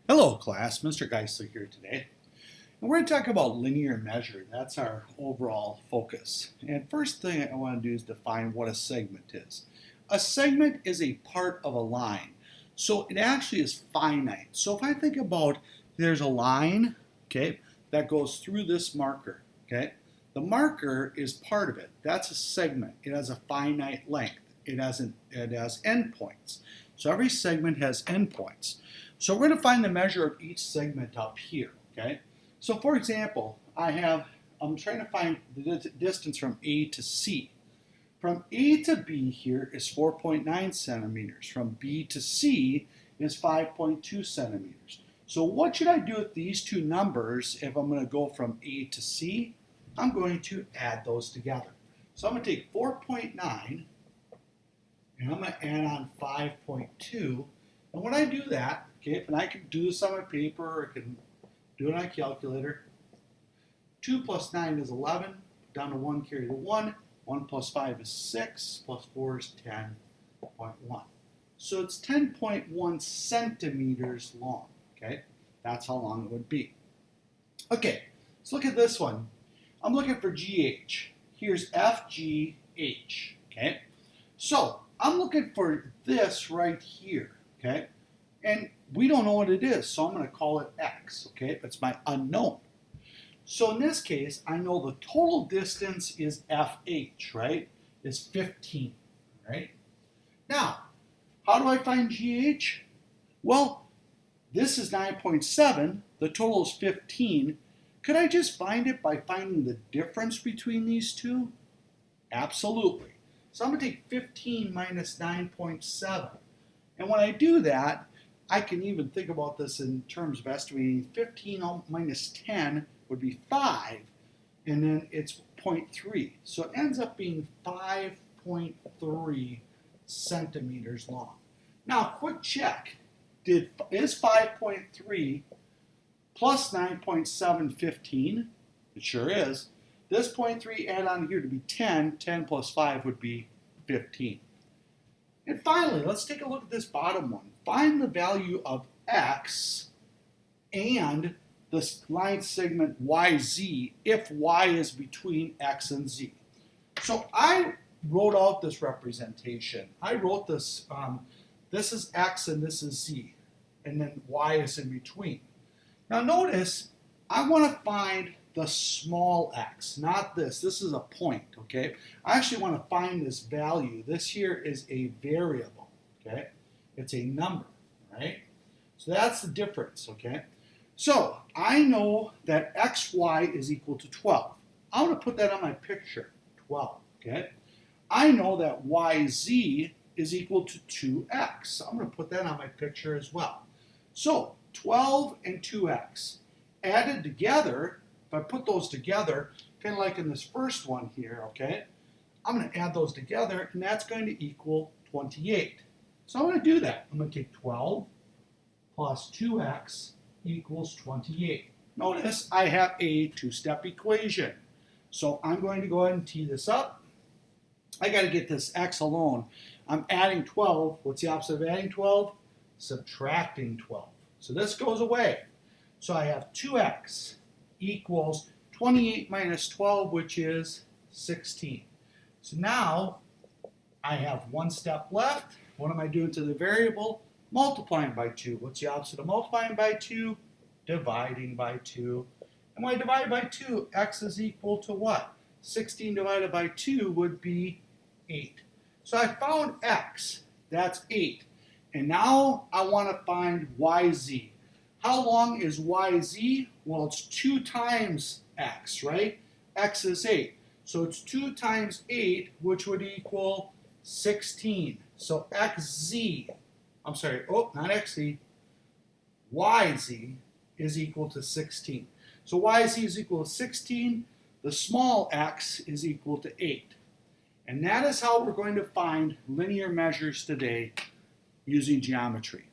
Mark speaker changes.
Speaker 1: Hello class, Mr. Geisler here today. And we're going to talk about linear measure. That's our overall focus. And first thing I want to do is define what a segment is. A segment is a part of a line. So it actually is finite. So if I think about there's a line, okay, that goes through this marker, okay? The marker is part of it. That's a segment. It has a finite length. It has endpoints. So every segment has endpoints. So we're going to find the measure of each segment up here, okay? So for example, I'm trying to find the distance from A to C. From A to B here is 4.9 centimeters. From B to C is 5.2 centimeters. So what should I do with these two numbers if I'm going to go from A to C? I'm going to add those together. So I'm going to take 4.9 and I'm going to add on 5.2. And when I do that, okay, and I can do this on my paper or I can do it on a calculator. 2 plus 9 is 11. Down to 1, carry the 1. 1 plus 5 is 6. Plus 4 is 10.1. So it's 10.1 centimeters long. Okay, that's how long it would be. Okay, let's look at this one. I'm looking for GH. Here's FGH. Okay, so I'm looking for this right here. Okay, and we don't know what it is, so I'm going to call it X. Okay, it's my unknown. So in this case, I know the total distance is FH, right? Is 15, right? Now, how do I find GH? Well, this is 9.7. The total is 15. Could I just find it by finding the difference between these two? Absolutely. So I'm going to take 15 minus 9.7. And when I do that, I can even think about this in terms of estimating. 15 minus 10 would be 5, and then it's 0.3. So it ends up being 5.3 centimeters long. Now, quick check. Is 5.3 plus 9.7 15? It sure is. This 0.3 add on here to be 10. 10 plus 5 would be 15. And finally, let's take a look at this bottom one. Find the value of X and the line segment YZ if Y is between X and Z. So I wrote out this representation. I wrote this, this is X and this is Z, and then Y is in between. Now notice, I want to find the small x, not this. This is a point, okay? I actually want to find this value. This here is a variable, okay? It's a number, right? So that's the difference, okay? So I know that xy is equal to 12. I'm going to put that on my picture, 12, okay? I know that yz is equal to 2x. I'm going to put that on my picture as well. So 12 and 2x added together. If I put those together, kind of like in this first one here, okay, I'm going to add those together, and that's going to equal 28. So I'm going to do that. I'm going to take 12 plus 2x equals 28. Notice I have a two-step equation. So I'm going to go ahead and tee this up. I got to get this x alone. I'm adding 12. What's the opposite of adding 12? Subtracting 12. So this goes away. So I have 2x equals 28 minus 12, which is 16. So now I have one step left. What am I doing to the variable? Multiplying by 2. What's the opposite of multiplying by 2? Dividing by 2. And when I divide by 2, x is equal to what? 16 divided by 2 would be 8. So I found x. That's 8. And now I want to find yz. How long is yz? Well, it's 2 times x, right? X is 8. So it's 2 times 8, which would equal 16. So xz, I'm sorry, oh, not xz, yz is equal to 16. So yz is equal to 16. The small x is equal to 8. And that is how we're going to find linear measures today using geometry.